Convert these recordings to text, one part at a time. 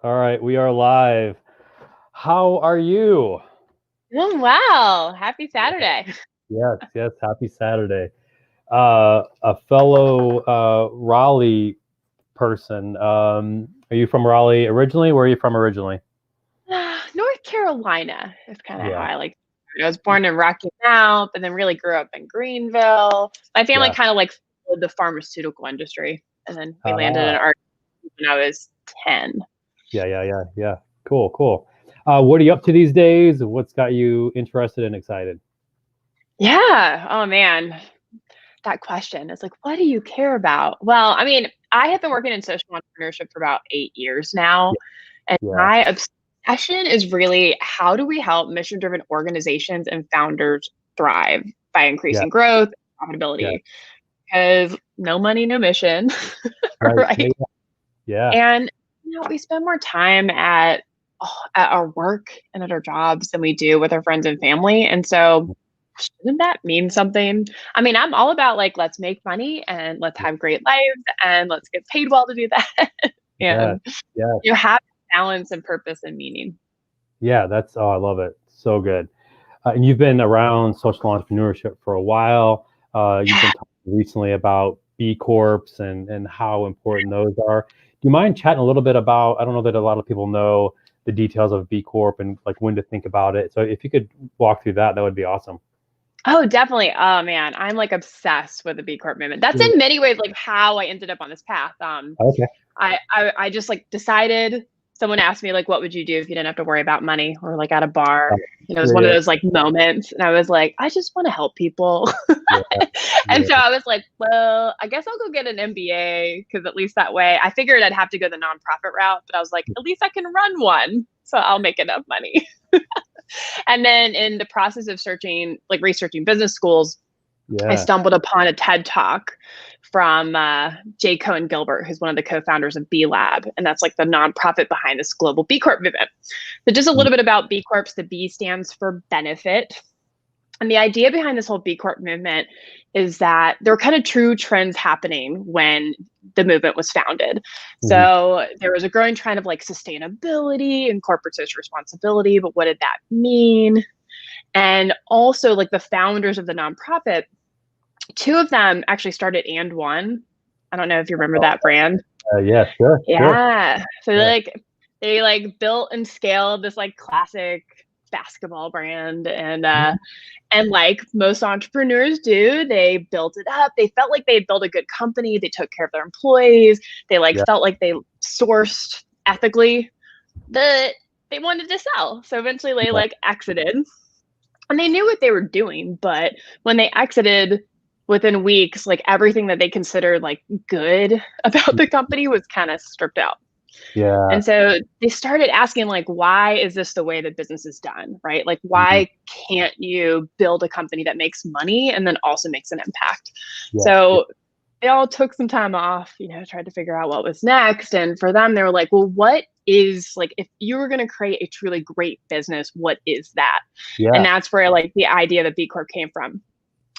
All right, we are live. How are you? Doing well. Happy Saturday. Yes, yes. Happy Saturday. A fellow Raleigh person. Are you from Raleigh originally? Where are you from originally? North Carolina is kind of how Yeah, I like. I was born in Rocky Mount, but then really grew up in Greenville. My family yeah. kind of like followed the pharmaceutical industry, and then we landed in Ah, art when I was 10. yeah. Cool, cool. What are you up to these days? What's got you interested and excited? Yeah. Oh man, that question is like, what do you care about? Well, I mean, I have been working in social entrepreneurship for about 8 years now. Yeah, And yeah, my obsession is really how do we help mission driven organizations and founders thrive by yeah, increasing growth, yeah. profitability? Because no money, no mission, Right. Yeah, right? yeah, And we spend more time at our work and at our jobs than we do with our friends and family. And so shouldn't that mean something? I mean, I'm all about like let's make money and let's yeah, have great lives and let's get paid well to do that. yeah, And yeah. you have balance and purpose and meaning. Yeah, that's I love it. So good. And you've been around social entrepreneurship for a while. You've Yeah. been talking recently about B Corps and how important those are. Do you mind chatting a little bit about? I don't know that a lot of people know the details of B Corp and like when to think about it. So if you could walk through that, that would be awesome. Oh, definitely. Oh man, I'm like obsessed with the B Corp movement. That's Yeah. in many ways like how I ended up on this path. Okay. I just like decided. Someone asked me like, "What would you do if you didn't have to worry about money?" Or like at a bar. It was one of Yeah. those like moments, and I was like, "I just want to help people." Yeah. And Yeah. so I was like, "Well, I guess I'll go get an MBA because at least that way." I figured I'd have to go the nonprofit route, but I was like, "At least I can run one, so I'll make enough money." And then in the process of searching, like researching business schools, I Yeah. stumbled upon a TED talk from J. Cohen Gilbert, who's one of the co-founders of B Lab, and that's like the nonprofit behind this global B Corp movement. So just a Mm, little bit about B Corps. The B stands for benefit. And the idea behind this whole B Corp movement is that there were kind of true trends happening when the movement was founded. mhm. So there was a growing trend of like sustainability and corporate social responsibility, but what did that mean? And also like the founders of the nonprofit, two of them actually started And One. I don't know if you remember that brand. Yeah. Sure. Sure. Yeah. So Yeah. they like built and scaled this like classic basketball brand and like most entrepreneurs do, they built it up. They felt like they had built a good company. They took care of their employees. They like Yeah. felt like they sourced ethically. But they wanted to sell. So eventually they Yeah. like exited and they knew what they were doing, but when they exited within weeks, like everything that they considered like good about the company was kind of stripped out. Yeah. And so they started asking like why is this the way that business is done, right? Like Mhm. why can't you build a company that makes money and then also makes an impact? Yeah. Yeah. So they all took some time off, tried to figure out what was next. And for them, they were like, well, what is like, if you were going to create a truly great business, what is that? And Yeah. that's where like the idea that B Corp came from.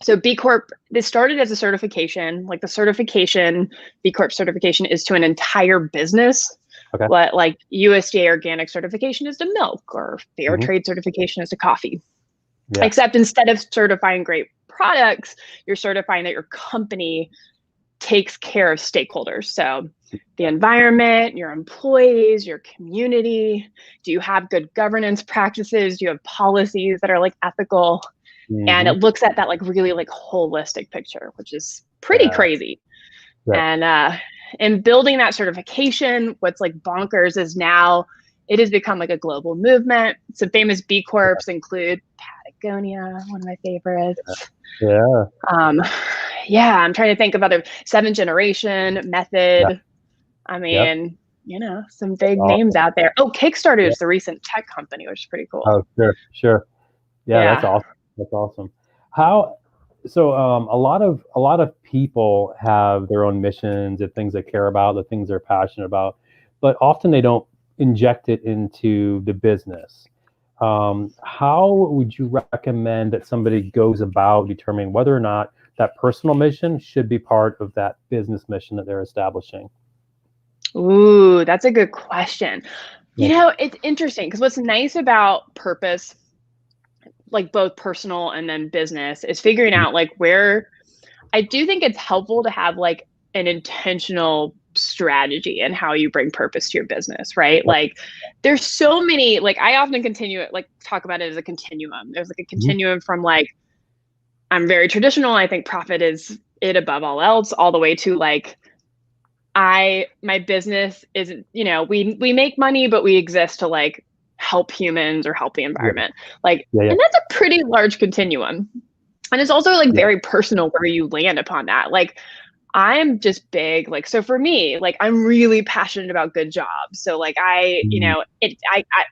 So B Corp, this started as a certification, like the certification, B Corp certification is to an entire business. Okay. What like USDA organic certification is to milk or fair Hmm. trade certification is to coffee. Yeah. Except instead of certifying great products, you're certifying that your company takes care of stakeholders. So the environment, your employees, your community. Do you have good governance practices? Do you have policies that are like ethical? And Hmm. it looks at that like really like holistic picture, which is pretty Yeah. crazy. Right. And in building that certification, what's like bonkers is now it has become like a global movement. Some famous B Corps include Patagonia, one of my favorites. Yeah. Um, yeah, I'm trying to think of other Seven Generation, Yeah. Method. I Yep. mean, some That's big names awesome. out there. Oh, Kickstarter Yeah. is the recent tech company, which is pretty cool. Oh, sure, sure. Yeah, that's Yeah. awesome. That's awesome. How so a lot of people have their own missions and things they care about, the things they're passionate about, but often they don't inject it into the business. How would you recommend that somebody goes about determining whether or not that personal mission should be part of that business mission that they're establishing? Ooh, that's a good question. Yeah. It's interesting because what's nice about purpose, like both personal and then business, is figuring out like where I do think it's helpful to have like an intentional strategy and how you bring purpose to your business, right? Like there's so many, like I often continue it, like talk about it as a continuum. There's like a Mhm. continuum from like, I'm very traditional. I think profit is it above all else, all the way to like, my business isn't, we make money, but we exist to like help humans or help the Yeah. environment. Like, Yeah. Yeah. and that's a pretty large continuum. And it's also like Yeah. very personal where you land upon that. Like, I'm just big, like, so for me, like, I'm really passionate about good jobs. So like Mhm.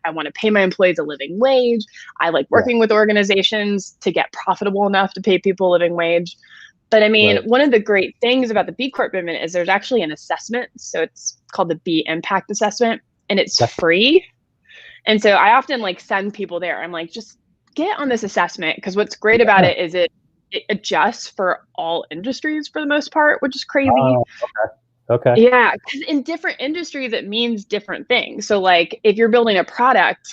I want to pay my employees a living wage. I like Yeah. working with organizations to get profitable enough to pay people a living wage. But I mean, Right. one of the great things about the B Corp movement is there's actually an assessment. So it's called the B Impact Assessment, and it's Okay. free. And so I often like send people there. I'm like, just get on this assessment because what's great about Yeah. it is it adjusts for all industries for the most part, which is crazy. Oh, okay. Yeah, because in different industries it means different things. So like if you're building a product,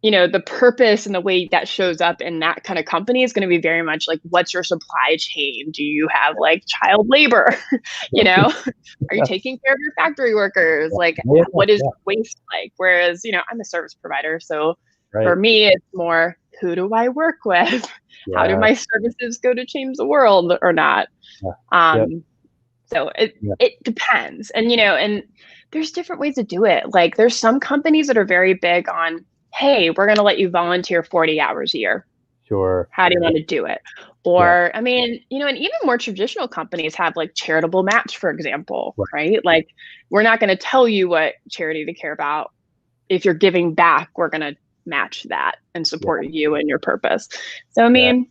the purpose and the way that shows up in that kind of company is going to be very much like, what's your supply chain? Do you have like child labor? you Okay. know, are you taking care of your factory workers? Like, Yeah. Yeah. what is Yeah. waste like? Whereas, I'm a service provider. So for Right. me, it's more, who do I work with? How do Yeah. my services go to change the world or not? Yeah. Yep. Um, so it Yeah. it depends. And there's different ways to do it. Like there's some companies that are very big on, hey, we're going to let you volunteer 40 hours a year. Sure. How do you want to do it? Yeah. Or, I mean, and even more traditional companies have like charitable match, for example, Right. right? Like, we're not going to tell you what charity to care about. If you're giving back, we're going to match that and Yeah. support you and your purpose. So, I Yeah. mean,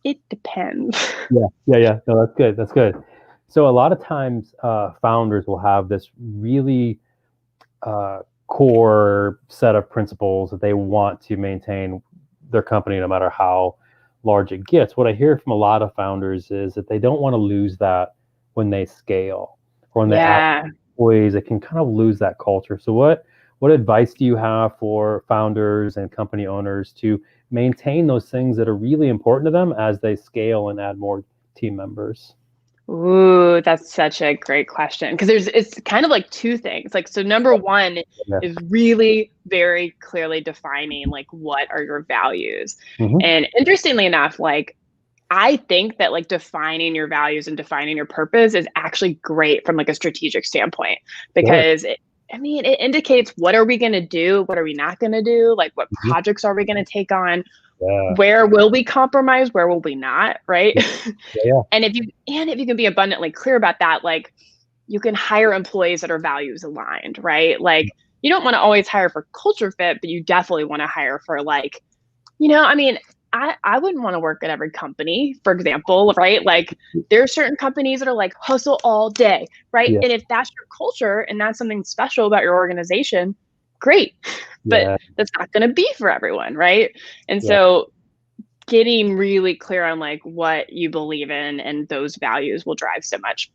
it depends. Yeah. Yeah. Yeah. No, that's good. That's good. So a lot of times, founders will have this really core set of principles that they want to maintain their company no matter how large it gets. What I hear from a lot of founders is that they don't want to lose that when they scale or when they add Yeah. employees. They can kind of lose that culture. So what advice do you have for founders and company owners to maintain those things that are really important to them as they scale and add more team members? Ooh, that's such a great question. Because it's kind of like two things. Like, so number one Yeah. is really very clearly defining like what are your values. Hmm. And interestingly enough, like I think that like defining your values and defining your purpose is actually great from like a strategic standpoint Sure. because it indicates what are we going to do, what are we not going to do, like what Mhm. projects are we going to take on, Yeah. where will we compromise, where will we not, right? Yeah. Yeah. And if you can be abundantly clear about that, like you can hire employees that are values aligned, right? Like you don't want to always hire for culture fit, but you definitely want to hire for like, I mean, I wouldn't want to work at every company, for example, right? Like there are certain companies that are like hustle all day, right? Yeah. And if that's your culture and that's something special about your organization, great. But Yeah. that's not going to be for everyone, right? And Yeah. so getting really clear on like what you believe in and those values will drive so much.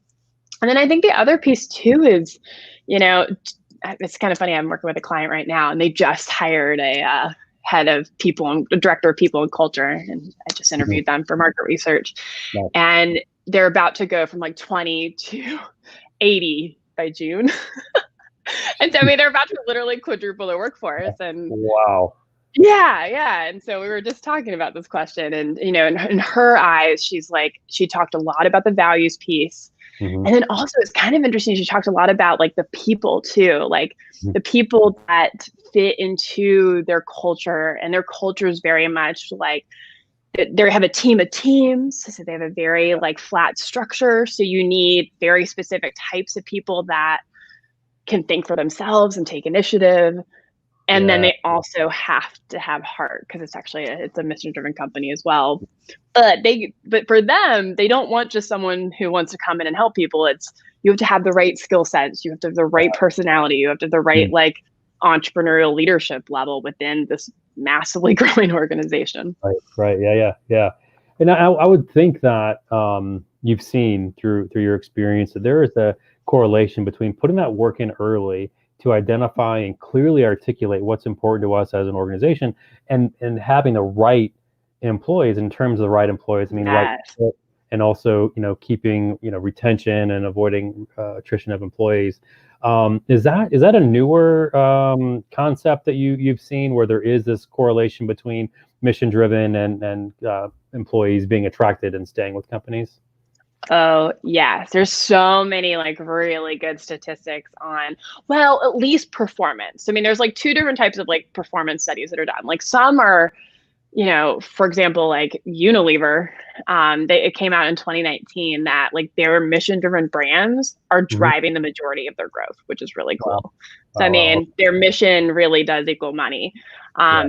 And then I think the other piece too is, you know, it's kind of funny. I'm working with a client right now, and they just hired a head of people and a director of people and culture, and I just Mhm. interviewed them for market research, Nice. and they're about to go from like 20 to 80 by June. And so I mean, they're about to literally quadruple their workforce, and Wow. yeah. And so we were just talking about this question, and in her eyes, she's like, she talked a lot about the values piece. Mhm. And then also it's kind of interesting, she talked a lot about like the people too, like Mhm. the people that fit into their culture, and their culture is very much like they have a team of teams, so they have a very like flat structure. So you need very specific types of people that can think for themselves and take initiative. And then Yeah. they also have to have heart because it's a mission driven company as well. But for them, they don't want just someone who wants to come in and help people. It's, you have to have the right skill sets, you have to have the right personality, you have to have the right Mm. like entrepreneurial leadership level within this massively growing organization. Right. Right. Yeah. Yeah. Yeah. And I would think that you've seen through your experience that there is a correlation between putting that work in early to identify and clearly articulate what's important to us as an organization, and having the right employees. In terms of the right employees, I mean, right Yes. fit, and also, keeping, retention and avoiding attrition of employees. Is that a newer concept that you've seen, where there is this correlation between mission driven and employees being attracted and staying with companies? Oh, yes. There's so many like really good statistics on, well, at least performance. I mean, there's like two different types of like performance studies that are done. Like some are, for example, like Unilever, it came out in 2019 that like their mission-driven brands are Hmm. driving the majority of their growth, which is really Wow. cool. So I Wow. Wow. mean, their mission really does equal money. Yeah.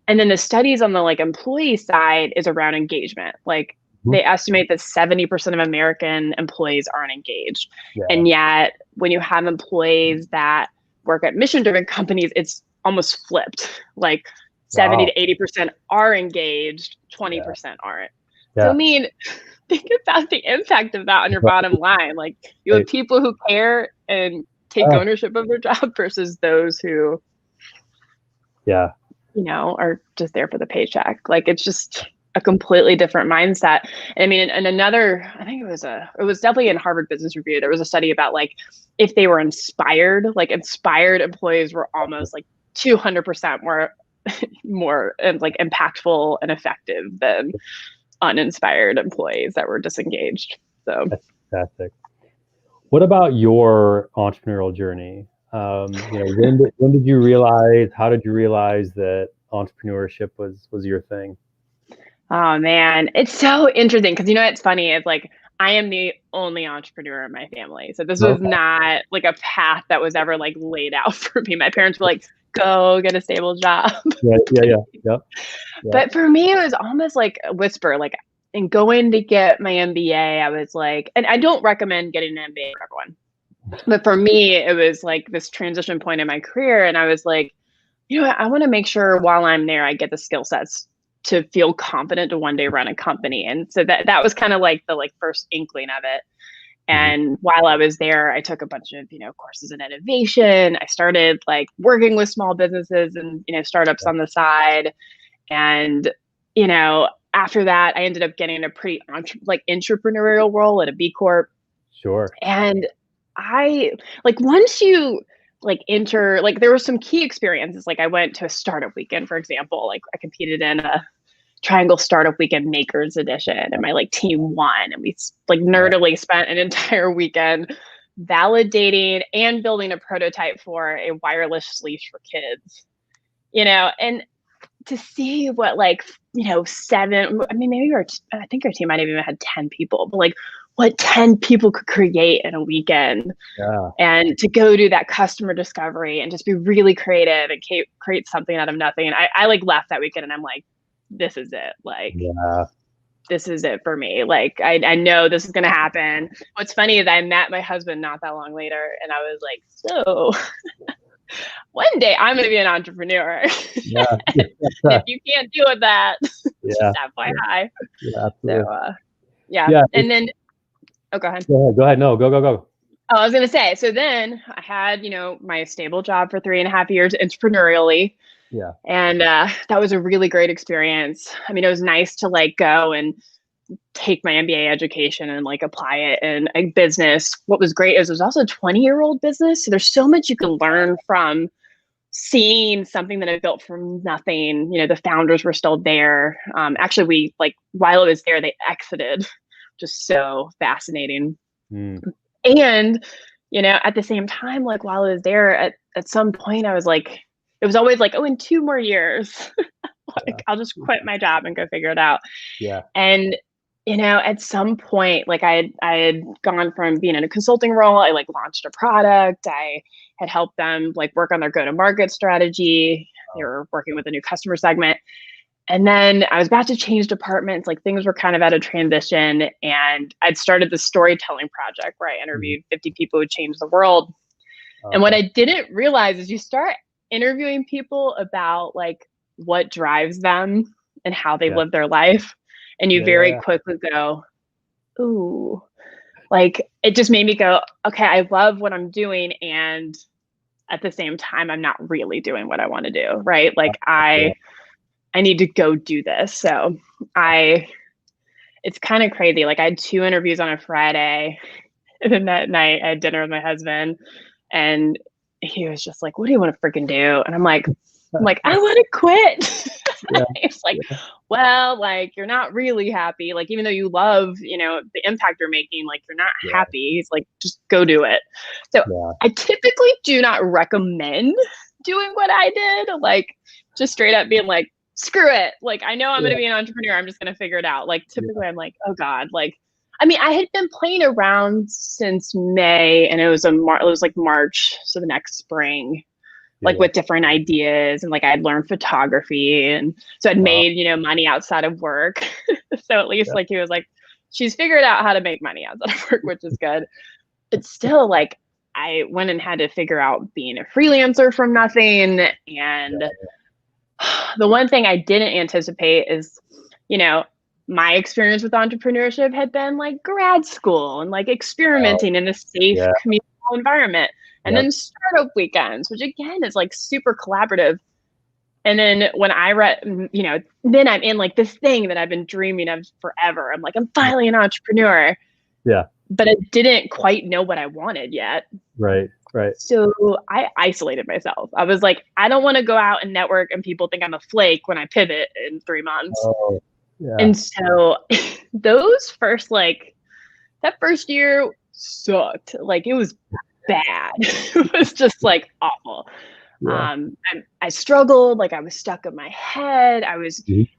And then the studies on the like employee side is around engagement. Like Mhm. they estimate that 70% of American employees aren't engaged. Yeah. And yet, when you have employees that work at mission-driven companies, it's almost flipped. Like 70 Wow. to 80% are engaged, Yeah. 20% aren't. So, I Yeah. mean, think about the impact of that on your bottom line. Like, you have Right. people who care and take Uh, ownership of their job versus those who, yeah. are just there for the paycheck. Like, it's just a completely different mindset. And I mean, and another, I think it was definitely in Harvard Business Review. There was a study about like if they were inspired, like inspired employees were almost like 200% more like impactful and effective than uninspired employees that were disengaged. So That's fantastic. What about your entrepreneurial journey? When did you realize? How did you realize that entrepreneurship was your thing? oh man, it's so interesting because it's funny. It's like I am the only entrepreneur in my family, so this was Okay. not like a path that was ever like laid out for me. My parents were like, "Go get a stable job," Yeah. Yeah. Yeah. Yep. Yeah. but for me, it was almost like a whisper. Like in going to get my MBA, I was like, and I don't recommend getting an MBA for everyone, but for me, it was like this transition point in my career, and I was like, I want to make sure while I'm there, I get the skill sets to feel confident to one day run a company. And so that was kind of like the like first inkling of it. Mhm. And while I was there, I took a bunch of, courses in innovation. I started like working with small businesses and, startups on the side. And, after that, I ended up getting a pretty like entrepreneurial role at a B Corp. Sure. And I like once you like enter, like there were some key experiences. Like I went to a startup weekend, for example. Like I competed in a Triangle Startup Weekend Makers Edition, and my like team won, and we like Yeah. nerdily spent an entire weekend validating and building a prototype for a wireless leash for kids. And to see what like seven, I mean maybe I think our team might have even had 10 people, but like what 10 people could create in a weekend, Yeah. and to go do that customer discovery and just be really creative and create something out of nothing. And I like left that weekend and I'm like, this is it. Like, Yeah. this is it for me. Like, I know this is going to happen. What's funny is I met my husband not that long later and I was like, so one day I'm going to be an entrepreneur. Yeah. And if you can't deal with that, Yeah. just FYI. Yeah. So, Absolutely. yeah. Yeah. And then, oh, go ahead. Go ahead. Go ahead. No. Go. Go. Go. Oh, I was gonna say, so then I had, my stable job for 3.5 years entrepreneurially. Yeah. And that was a really great experience. I mean, it was nice to like go and take my MBA education and like apply it in a business. What was great is it was also a 20-year-old business. So there's so much you can learn from seeing something that I built from nothing. The founders were still there. Actually, we like while it was there, they exited. Just so fascinating. Mm. And, at the same time, like while I was there, at some point I was like, it was always like, oh, in 2 more years, Yeah. like I'll just quit my job and go figure it out. Yeah. And, at some point, like I had gone from being in a consulting role, I like launched a product, I had helped them like work on their go-to-market strategy. They were working with a new customer segment. And then I was about to change departments, like things were kind of at a transition. And I'd started the storytelling project where I Mhm. interviewed 50 people who changed the world. And what Okay. I didn't realize is you start interviewing people about like what drives them and how they Yeah. live their life. And you Yeah. Yeah. very Yeah. quickly go, ooh, like, it just made me go, okay, I love what I'm doing. And at the same time, I'm not really doing what I want to do. Right. Like Yeah. I need to go do this. So I, it's kind of crazy. Like I had 2 interviews on a Friday, and then that night I had dinner with my husband, and he was just like, "What do you want to freaking do?" And I'm like, I want to quit. Yeah. It's like, Yeah. well, like you're not really happy. Like even though you love, the impact you're making, like you're not Yeah. happy. He's like, just go do it. So Yeah. I typically do not recommend doing what I did. Like just straight up being like, screw it. Like I know I'm going to Yeah. be an entrepreneur. I'm just going to figure it out. Like typically I'm like, oh God, like, I mean, I had been playing around since May, and it was like March. So the next spring, Yeah. like with different ideas, and like I'd learned photography, and so I'd Wow. made money outside of work. So at least Yeah. like he was like, she's figured out how to make money outside of work, which is good. But still, like I went and had to figure out being a freelancer from nothing. And the one thing I didn't anticipate is, you know, my experience with entrepreneurship had been like grad school and like Wow. experimenting in a safe Yeah. communal environment. And Yep. then startup weekends, which again is like super collaborative. And then when I read, then I'm in like this thing that I've been dreaming of forever. I'm like, I'm finally an entrepreneur, Yeah. but I didn't quite know what I wanted yet. Right. Right. So I isolated myself. I was like, I don't want to go out and network and people think I'm a flake when I pivot in 3 months. Oh, yeah. And so those first, like, that first year sucked. Like, it was bad. It was just like awful. Yeah. I struggled. Like, I was stuck in my head. Mhm. I was spent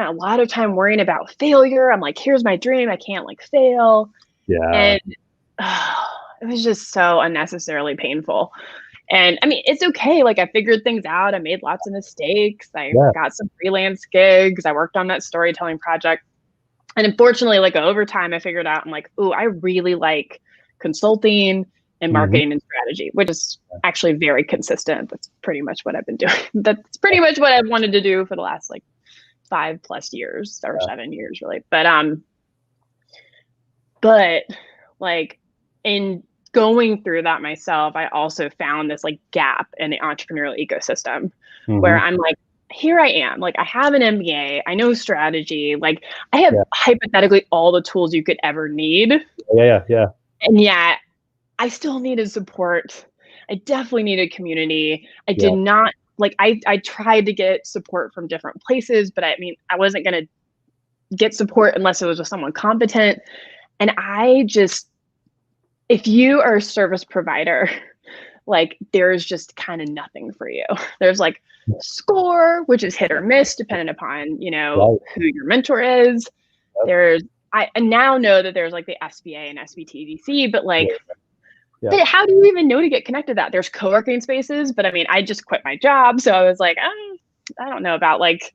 a lot of time worrying about failure. I'm like, here's my dream. I can't like fail. Yeah. And it was just so unnecessarily painful. And I mean, it's okay. Like I figured things out. I made lots of mistakes. I Yeah. got some freelance gigs. I worked on that storytelling project. And unfortunately, like over time, I figured out, I'm like, oh, I really like consulting and Mhm. marketing and strategy, which is actually very consistent. That's pretty much what I've been doing. That's pretty much what I've wanted to do for the last like 5+ years or Yeah. 7 years, really. But like in going through that myself, I also found this like gap in the entrepreneurial ecosystem where Mhm. I'm like, here I am. Like I have an MBA, I know strategy, like I have Yeah. hypothetically all the tools you could ever need. Yeah. Yeah. Yeah. And yet I still needed support. I definitely needed community. I did Yeah. not like I tried to get support from different places, but I mean, I wasn't gonna get support unless it was with someone competent. And I just, if you are a service provider, like there's just kind of nothing for you. There's like score, which is hit or miss depending upon, Right. who your mentor is. Yep. There's, I now know that there's like the SBA and SBTVC, but like, Yeah. Yeah. but how do you even know to get connected to that? There's co-working spaces, but I mean, I just quit my job. So I was like, I don't know about like,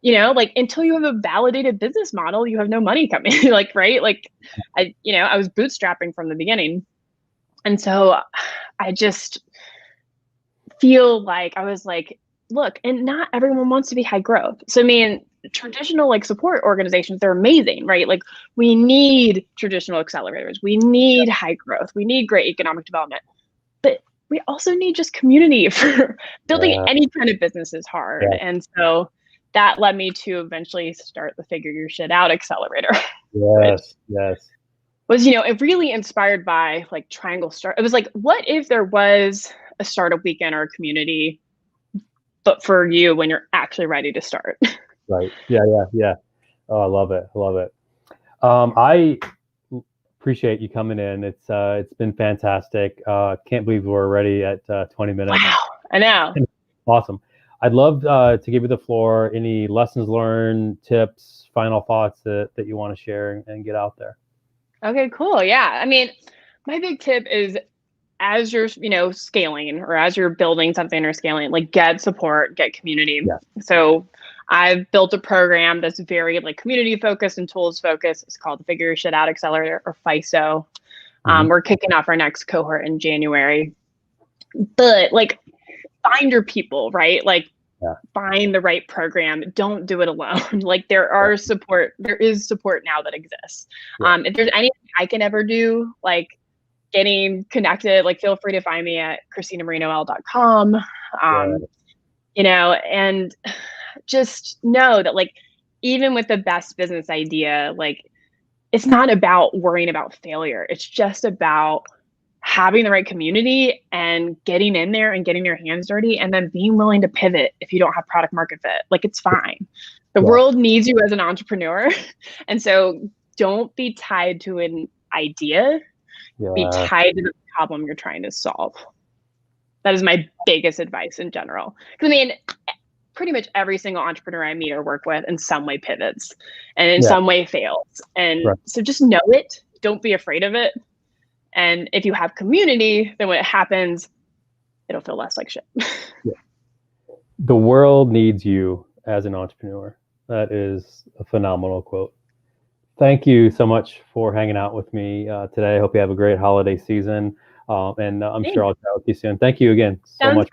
like until you have a validated business model, you have no money coming. Like, right? Like I was bootstrapping from the beginning. And so I just feel like I was like, look, and not everyone wants to be high growth. So I mean, traditional like support organizations, they're amazing, right? Like we need traditional accelerators. We need high growth. We need great economic development. But we also need just community for building Yeah. any kind of business is hard. Yeah. And so that led me to eventually start the Figure Your Shit Out Accelerator, which Yes. Yes. was, it really inspired by like Triangle Start. It was like, what if there was a startup weekend or a community, but for you when you're actually ready to start? Right. Yeah. Yeah. Yeah. Oh, I love it. I love it. I appreciate you coming in. It's been fantastic. Can't believe we're already at 20 minutes. Wow, I know. Awesome. I'd love to give you the floor. Any lessons learned, tips, final thoughts that you want to share and get out there? Okay, cool. Yeah. I mean, my big tip is as you're, scaling or as you're building something or scaling, like get support, get community. Yeah. So I've built a program that's very like community focused and tools focused. It's called the Figure Your Shit Out Accelerator, or FYSO. Mhm. We're kicking off our next cohort in January. But like find your people, right? Like Yeah. find the right program. Don't do it alone. Like there is support now that exists. Yeah. If there's anything I can ever do, like getting connected, like feel free to find me at christinamarinol.com. Yeah. And just know that like, even with the best business idea, like it's not about worrying about failure. It's just about having the right community and getting in there and getting your hands dirty and then being willing to pivot if you don't have product market fit. Like it's fine. The world needs you as an entrepreneur. And so don't be tied to an idea. Be tied to the problem you're trying to solve. That is my biggest advice in general. Because I mean, pretty much every single entrepreneur I meet or work with in some way pivots and in some way fails. And so just know it. Don't be afraid of it. And if you have community, then when it happens, it'll feel less like shit. The world needs you as an entrepreneur. That is a phenomenal quote. Thank you so much for hanging out with me today. I hope you have a great holiday season. And I'm sure I'll chat with you soon. Thank you again so much.